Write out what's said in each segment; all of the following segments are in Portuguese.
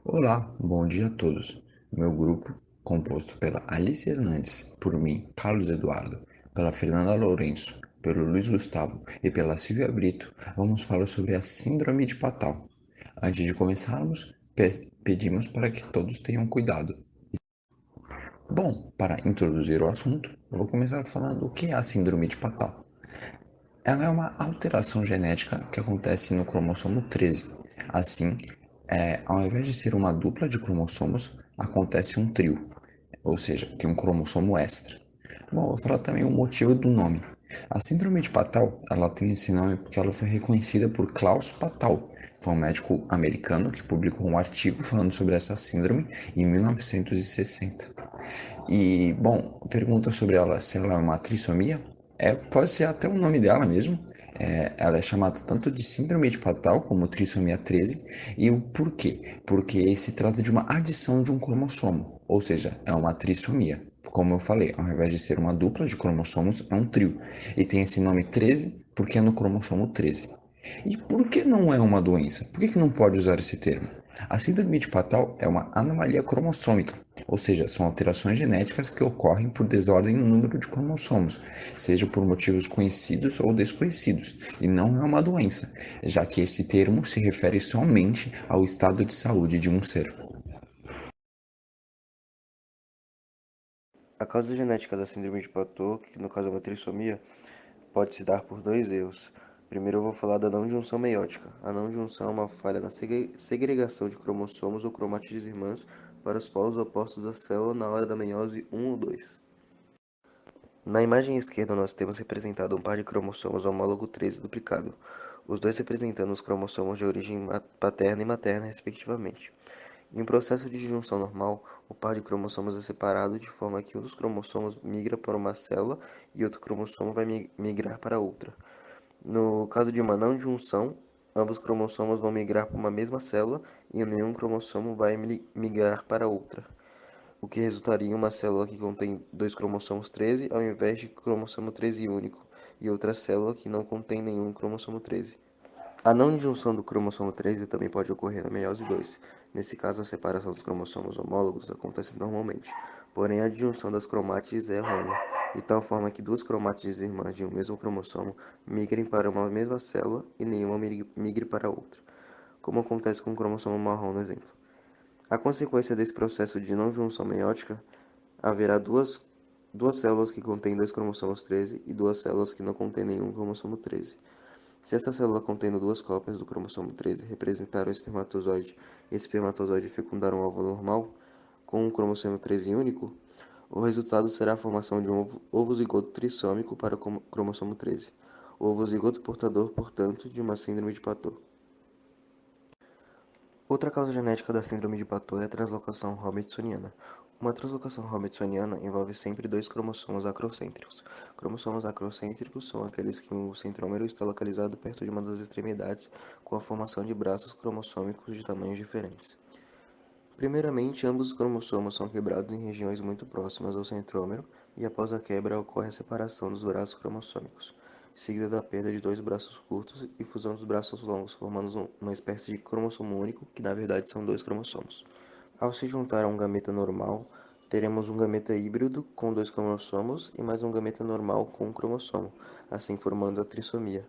Olá, bom dia a todos. Meu grupo, composto pela Alice Hernandes, por mim, Carlos Eduardo, pela Fernanda Lourenço, pelo Luiz Gustavo e pela Silvia Brito, vamos falar sobre a Síndrome de Patal. Antes de começarmos, pedimos para que todos tenham cuidado. Bom, para introduzir o assunto, eu vou começar falando o que é a Síndrome de Patal. Ela é uma alteração genética que acontece no cromossomo 13. Assim, ao invés de ser uma dupla de cromossomos, acontece um trio, ou seja, tem um cromossomo extra. Bom, eu vou falar também o motivo do nome. A síndrome de Patal, ela tem esse nome porque ela foi reconhecida por Klaus Patal. Foi um médico americano que publicou um artigo falando sobre essa síndrome em 1960. E, bom, pergunta sobre ela se ela é uma trissomia. Pode ser até o nome dela mesmo. Ela é chamada tanto de síndrome de Patal como trissomia 13. E o porquê? Porque se trata de uma adição de um cromossomo, ou seja, é uma trissomia. Como eu falei, ao invés de ser uma dupla de cromossomos, é um trio. E tem esse nome 13 porque é no cromossomo 13. E por que não é uma doença? Por que não pode usar esse termo? A síndrome de Patal é uma anomalia cromossômica, ou seja, são alterações genéticas que ocorrem por desordem no número de cromossomos, seja por motivos conhecidos ou desconhecidos, e não é uma doença, já que esse termo se refere somente ao estado de saúde de um ser. A causa genética da síndrome de Patot, que no caso é uma trissomia, pode se dar por dois erros. Primeiro eu vou falar da não junção meiótica. A não junção é uma falha na segregação de cromossomos ou cromátides irmãs para os polos opostos da célula na hora da meiose 1 ou 2. Na imagem esquerda nós temos representado um par de cromossomos homólogo 13 duplicado, os dois representando os cromossomos de origem paterna e materna, respectivamente. Em um processo de junção normal, o par de cromossomos é separado de forma que um dos cromossomos migra para uma célula e outro cromossomo vai migrar para outra. No caso de uma não junção, ambos cromossomos vão migrar para uma mesma célula e nenhum cromossomo vai migrar para outra, o que resultaria em uma célula que contém dois cromossomos 13 ao invés de cromossomo 13 único, e outra célula que não contém nenhum cromossomo 13. A não junção do cromossomo 13 também pode ocorrer na meiose 2. Nesse caso, a separação dos cromossomos homólogos acontece normalmente, porém a disjunção das cromátides é errônea, de tal forma que duas cromátides irmãs de um mesmo cromossomo migrem para uma mesma célula e nenhuma migre para outra, como acontece com o cromossomo marrom no exemplo. A consequência desse processo de não junção meiótica haverá duas células que contêm dois cromossomos 13 e duas células que não contêm nenhum cromossomo 13. Se essa célula contendo duas cópias do cromossomo 13 representar um espermatozoide e esse espermatozoide fecundar um óvulo normal, com um cromossomo 13 único, o resultado será a formação de um ovozigoto trissômico para o cromossomo 13. O ovozigoto portador, portanto, de uma síndrome de Patot. Outra causa genética da síndrome de Patot é a translocação robertsoniana. Uma translocação robertsoniana envolve sempre dois cromossomos acrocêntricos. Cromossomos acrocêntricos são aqueles que o centrômero está localizado perto de uma das extremidades, com a formação de braços cromossômicos de tamanhos diferentes. Primeiramente, ambos os cromossomos são quebrados em regiões muito próximas ao centrômero, e após a quebra ocorre a separação dos braços cromossômicos, seguida da perda de dois braços curtos e fusão dos braços longos, formando uma espécie de cromossomo único, que na verdade são dois cromossomos. Ao se juntar a um gameta normal, teremos um gameta híbrido com dois cromossomos e mais um gameta normal com um cromossomo, assim formando a trissomia.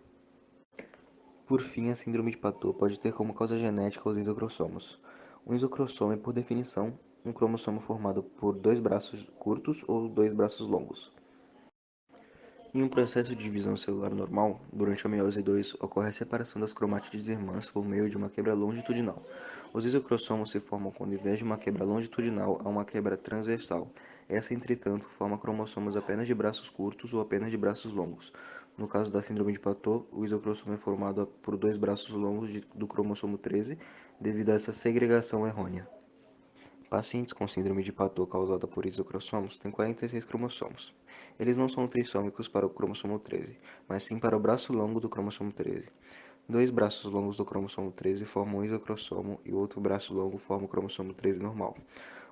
Por fim, a síndrome de Patot pode ter como causa genética os isocrossomos. Um isocrossomo é, por definição, um cromossomo formado por dois braços curtos ou dois braços longos. Em um processo de divisão celular normal, durante a meiose 2, ocorre a separação das cromátides irmãs por meio de uma quebra longitudinal. Os isocrossomos se formam quando, em vez de uma quebra longitudinal, há uma quebra transversal. Essa, entretanto, forma cromossomos apenas de braços curtos ou apenas de braços longos. No caso da síndrome de Patot, o isocrossomo é formado por dois braços longos do cromossomo 13, devido a essa segregação errônea. Pacientes com síndrome de Patot causada por isocrossomos têm 46 cromossomos. Eles não são trissômicos para o cromossomo 13, mas sim para o braço longo do cromossomo 13. Dois braços longos do cromossomo 13 formam um isocrossomo e o outro braço longo forma o cromossomo 13 normal.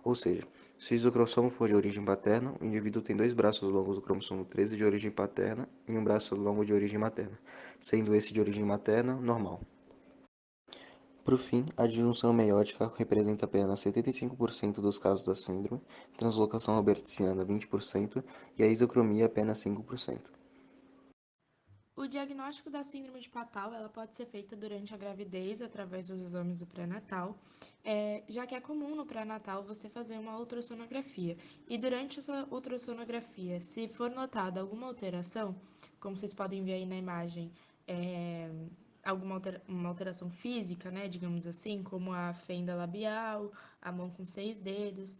Ou seja, se o isocrossomo for de origem paterna, o indivíduo tem dois braços longos do cromossomo 13 de origem paterna e um braço longo de origem materna, sendo esse de origem materna normal. Por fim, a disjunção meiótica representa apenas 75% dos casos da síndrome, translocação robertsiana 20% e a isocromia apenas 5%. O diagnóstico da síndrome de Patau ela pode ser feita durante a gravidez através dos exames do pré-natal, já que é comum no pré-natal você fazer uma ultrassonografia. E durante essa ultrassonografia, se for notada alguma alteração, como vocês podem ver aí na imagem, uma alteração física, né, digamos assim, como a fenda labial, a mão com 6 dedos,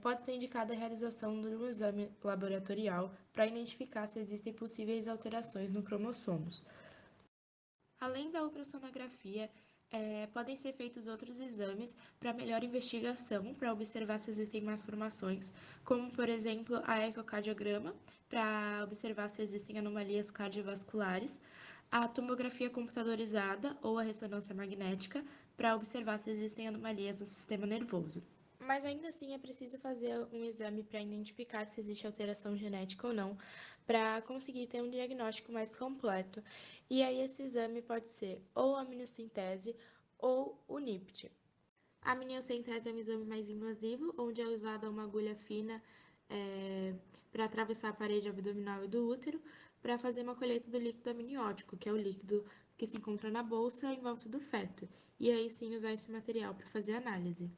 pode ser indicada a realização de um exame laboratorial para identificar se existem possíveis alterações no cromossomos. Além da ultrassonografia, podem ser feitos outros exames para melhor investigação, para observar se existem mais formações, como, por exemplo, a ecocardiograma, para observar se existem anomalias cardiovasculares, a tomografia computadorizada ou a ressonância magnética, para observar se existem anomalias do sistema nervoso. Mas ainda assim é preciso fazer um exame para identificar se existe alteração genética ou não, para conseguir ter um diagnóstico mais completo. E aí esse exame pode ser ou a amniocentese ou o NIPT. A amniocentese é um exame mais invasivo, onde é usada uma agulha fina para atravessar a parede abdominal e do útero, para fazer uma colheita do líquido amniótico, que é o líquido que se encontra na bolsa em volta do feto. E aí sim usar esse material para fazer análise.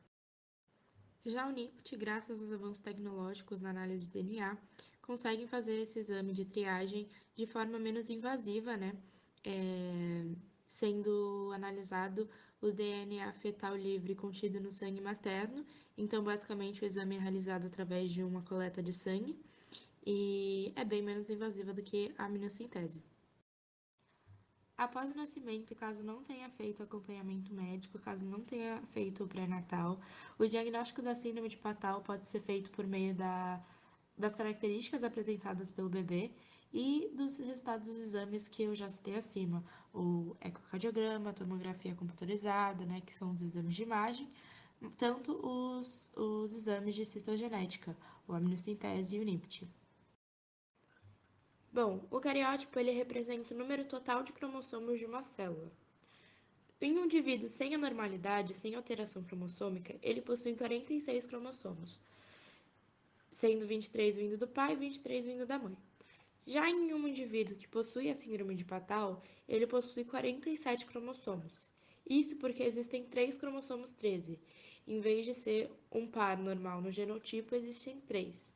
Já o NIPT, graças aos avanços tecnológicos na análise de DNA, conseguem fazer esse exame de triagem de forma menos invasiva, né? Sendo analisado o DNA fetal livre contido no sangue materno. Então, basicamente, o exame é realizado através de uma coleta de sangue e é bem menos invasiva do que a amniocentese. Após o nascimento, caso não tenha feito acompanhamento médico, caso não tenha feito o pré-natal, o diagnóstico da síndrome de Patau pode ser feito por meio das características apresentadas pelo bebê e dos resultados dos exames que eu já citei acima, o ecocardiograma, a tomografia computadorizada, né, que são os exames de imagem, tanto os exames de citogenética, o amniocentese e o NIPT. Bom, o cariótipo ele representa o número total de cromossomos de uma célula. Em um indivíduo sem anormalidade, sem alteração cromossômica, ele possui 46 cromossomos, sendo 23 vindo do pai e 23 vindo da mãe. Já em um indivíduo que possui a síndrome de Patau, ele possui 47 cromossomos. Isso porque existem 3 cromossomos 13. Em vez de ser um par normal no genotipo, existem 3.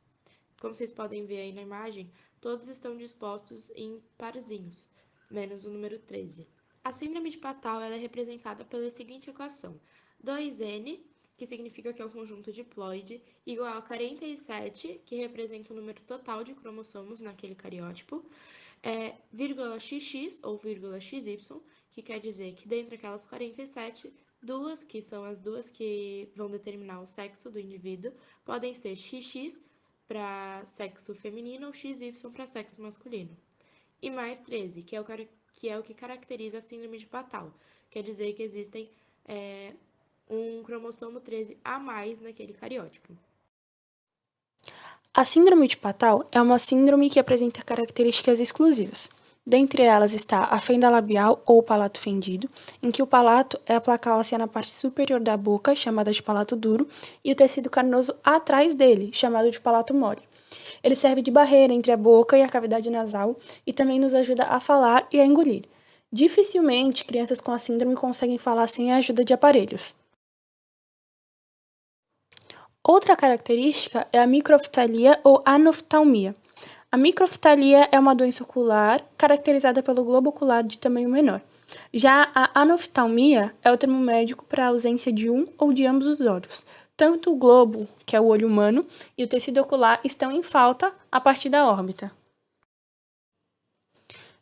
Como vocês podem ver aí na imagem, todos estão dispostos em parzinhos, menos o número 13. A síndrome de Patau ela é representada pela seguinte equação: 2n, que significa que é o conjunto diploide, igual a 47, que representa o número total de cromossomos naquele cariótipo, vírgula xx ou vírgula xy, que quer dizer que dentre aquelas 47, duas, que são as duas que vão determinar o sexo do indivíduo, podem ser xx para sexo feminino ou XY para sexo masculino. E mais 13, que é o que caracteriza a síndrome de Patau. Quer dizer que existem um cromossomo 13 a mais naquele cariótipo. A síndrome de Patau é uma síndrome que apresenta características exclusivas. Dentre elas está a fenda labial ou palato fendido, em que o palato é a placa óssea na parte superior da boca, chamada de palato duro, e o tecido carnoso atrás dele, chamado de palato mole. Ele serve de barreira entre a boca e a cavidade nasal e também nos ajuda a falar e a engolir. Dificilmente crianças com a síndrome conseguem falar sem a ajuda de aparelhos. Outra característica é a microftalia ou anoftalmia. A microftalia é uma doença ocular caracterizada pelo globo ocular de tamanho menor. Já a anoftalmia é o termo médico para a ausência de um ou de ambos os olhos. Tanto o globo, que é o olho humano, e o tecido ocular estão em falta a partir da órbita.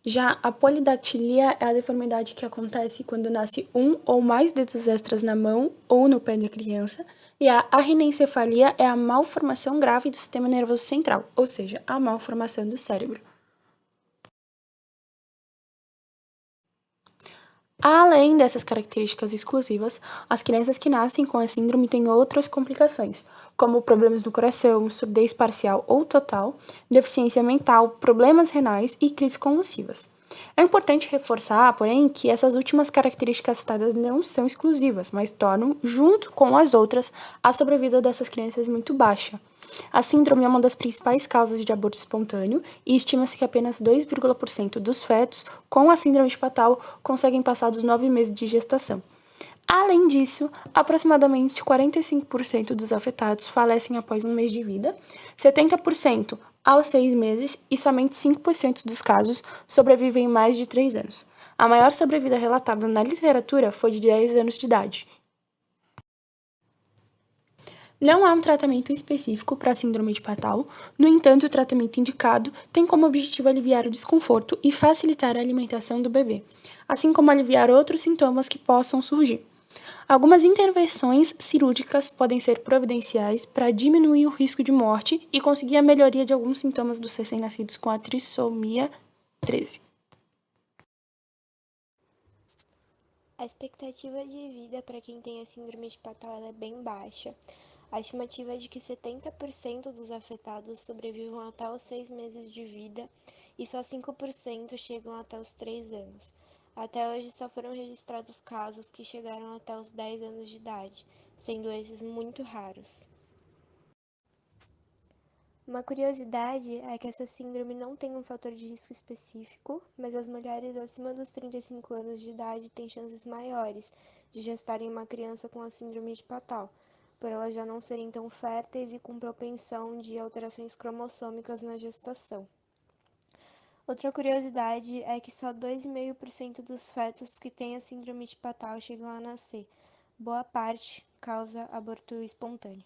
Já a polidactilia é a deformidade que acontece quando nasce um ou mais dedos extras na mão ou no pé da criança, e a arrinencefalia é a malformação grave do sistema nervoso central, ou seja, a malformação do cérebro. Além dessas características exclusivas, as crianças que nascem com a síndrome têm outras complicações, como problemas no coração, surdez parcial ou total, deficiência mental, problemas renais e crises convulsivas. É importante reforçar, porém, que essas últimas características citadas não são exclusivas, mas tornam, junto com as outras, a sobrevida dessas crianças muito baixa. A síndrome é uma das principais causas de aborto espontâneo e estima-se que apenas 2,% dos fetos com a síndrome de Patau conseguem passar dos 9 meses de gestação. Além disso, aproximadamente 45% dos afetados falecem após um mês de vida, 70% aos 6 meses e somente 5% dos casos sobrevivem mais de 3 anos. A maior sobrevida relatada na literatura foi de 10 anos de idade. Não há um tratamento específico para a síndrome de Patau, no entanto, o tratamento indicado tem como objetivo aliviar o desconforto e facilitar a alimentação do bebê, assim como aliviar outros sintomas que possam surgir. Algumas intervenções cirúrgicas podem ser providenciais para diminuir o risco de morte e conseguir a melhoria de alguns sintomas dos recém-nascidos com a trissomia 13. A expectativa de vida para quem tem a síndrome de Patau ela é bem baixa. A estimativa é de que 70% dos afetados sobrevivam até os 6 meses de vida e só 5% chegam até os 3 anos. Até hoje só foram registrados casos que chegaram até os 10 anos de idade, sendo esses muito raros. Uma curiosidade é que essa síndrome não tem um fator de risco específico, mas as mulheres acima dos 35 anos de idade têm chances maiores de gestarem uma criança com a síndrome de Patau, por elas já não serem tão férteis e com propensão de alterações cromossômicas na gestação. Outra curiosidade é que só 2,5% dos fetos que têm a síndrome de Patau chegam a nascer. Boa parte causa aborto espontâneo.